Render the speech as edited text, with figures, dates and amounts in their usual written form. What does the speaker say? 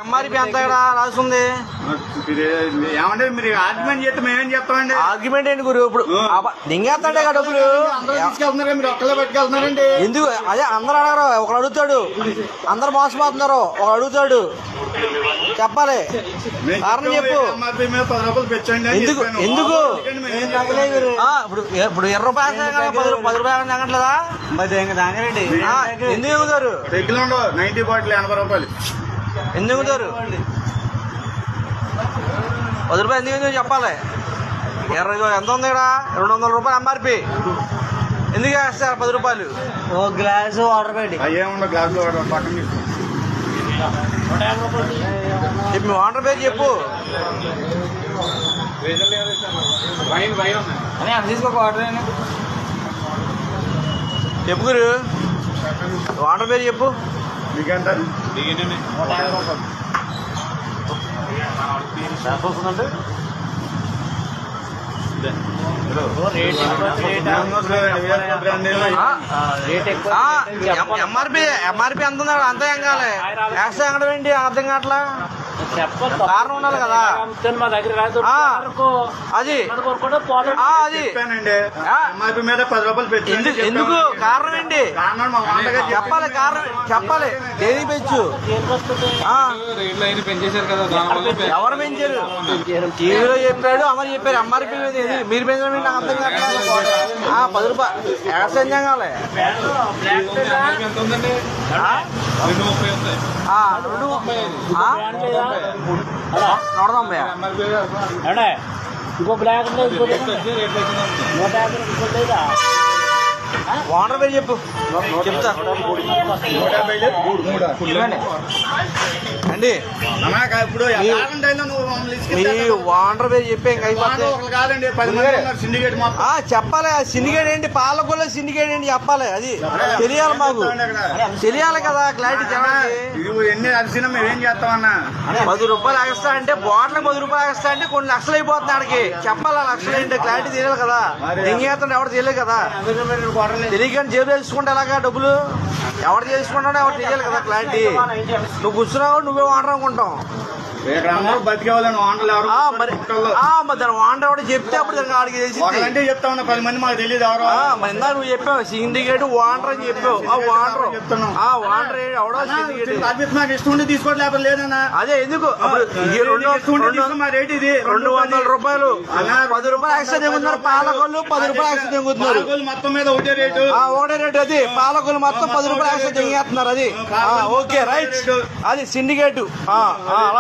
MRP ఎంత రాస్తుంది ఏమంటే మీరు ఆర్గ్యుమెంట్ చేస్తే మేమేం చెప్తామండి. ఆర్గ్యుమెంట్ ఏంటి గురు? ఇప్పుడు దింగేస్తాడే కదా డబ్బులు తీసుకెళ్తున్నారా మీరు ఒక్కలే పట్టుకెళ్తున్నారండి. ఎందుకు? అదే అందరు అడగరు, ఒకడు అడుగుతాడు. అందరు మోసపోతున్నారు, ఒకడు అడుగుతాడు. చెప్పాలి కారణం చెప్పు. ఎంఆర్పి మీద 10 రూపాయలు పెంచండి. ఎందుకు ఎందుకు ఇప్పుడు 20 రూపాయలు 10 రూపాయలు తగ్గట్లేదా? ఎందుకు ఎగుతారు? రెగ్యులర్ 90 బాటిల్ 80 రూపాయలు ఎందుకు ఎగుతారు? 10 రూపాయలు ఎందుకు చెప్పాలి. ఎంత ఉంది ఇక్కడ? 200 రూపాయలు ఎంఆర్పి. ఎందుకు వేస్తారు 10 రూపాయలు? ఓ గ్లాసు వాటర్ పెట్టి అయ్యేముండవు. గ్లాసులో పక్కన చెప్పు, మీ వాటర్ పేరు చెప్పు. తీసుకోక వాటర్ చెప్పు గురు, వాటర్ పేరు చెప్పు. మీకెంత? ఎంఆర్పి ఎంత ఉంది? అంతా ఏం కాలే వేస్తే ఎక్కడం ఏంటి? అర్థం కావట్లా. కారణం ఉండాలి కదా. అది అది ఎంఆర్పి మీద 10 రూపాయలు పెంచండి. ఎందుకు? కారణం ఏంటి చెప్పాలి. కారణం చెప్పాలి. దేని పెంచు? ఎవరు పెంచారు? టీవీలో చెప్పాడు, అమలు చెప్పారు. ఎంఆర్పి మీద మీరు పెంచడం ఏంటి? నాకు అర్థం కావట్లేదు. 10 రూపాయలు ఎక్స్చేంజ్ కావాలి. 190 ఇంకో బ్లాక్ 150 వాటర్ పేరు చెప్పు. చెప్తా అండి. ఇప్పుడు మీ వాటర్ పేరు చెప్పే కాదండి. 10 మంది సిండికేట్ చెప్పాలి. సిండికేట్ ఏంటి? పాలకొల్ల సిండికేట్ ఏంటి చెప్పాలి. అది తెలియాలి, మాకు తెలియాలి కదా. క్లారిటీ ఎన్ని అరిసినా మేమేం చేస్తామన్నా. 10 రూపాయలు ఎక్స్ట్రా అంటే బాటిల్ 10 రూపాయలు ఎక్స్ట్రా అంటే కొన్ని లక్షలు అయిపోతుంది. ఆడికి చెప్పాలి. లక్షలు ఏంటి క్లారిటీ తెలియాలి కదా. ఎంగేస్తుంటే ఎవరు తెలియదు కదా. తెలియకని జేబు తెలుసుకుంటే ఎలాగా డబ్బులు? ఎవరు చేసుకుంటాడో ఎవరు తెలియాలి కదా క్లారిటీ. నువ్వు కూర్చున్నావు, నువ్వే వాటర్ అనుకుంటావు. బతికేవాళ్ళని వాంటలు ఎవరు మరి దాని వాంటర్ ఎవరు చెప్తే అప్పుడు దానికి ఆడికి తెలిసి అంటే చెప్తా ఉన్నా. 10 మంది మాకు తెలియదు ఎవరు. మరి ఇందా నువ్వు చెప్పావు సిండికేట్ వాంటర్ అని చెప్పావు. ఆ వాంటర్ ఎవడో సిండికేట్ మాకు ఇష్టం ఉంటే తీసుకోవడం లేకపోతే లేదన్నా. అదే ఎందుకు? మా రేట్ ఇది 200 రూపాయలు 10 రూపాయలు ఎక్స్ట్రా తెగుతున్నారు. పాలకొల్లు 10 రూపాయలు ఎక్స్ట్రా తెగుతున్నారు. మొత్తం మీద ఒకటే రేటు. ఒకటే రేటు. అది పాలకొల్లు మొత్తం 10 రూపాయలు ఎక్స్ట్రా తెగేస్తున్నారు. అది ఓకే రైట్. అది సిండికేట్.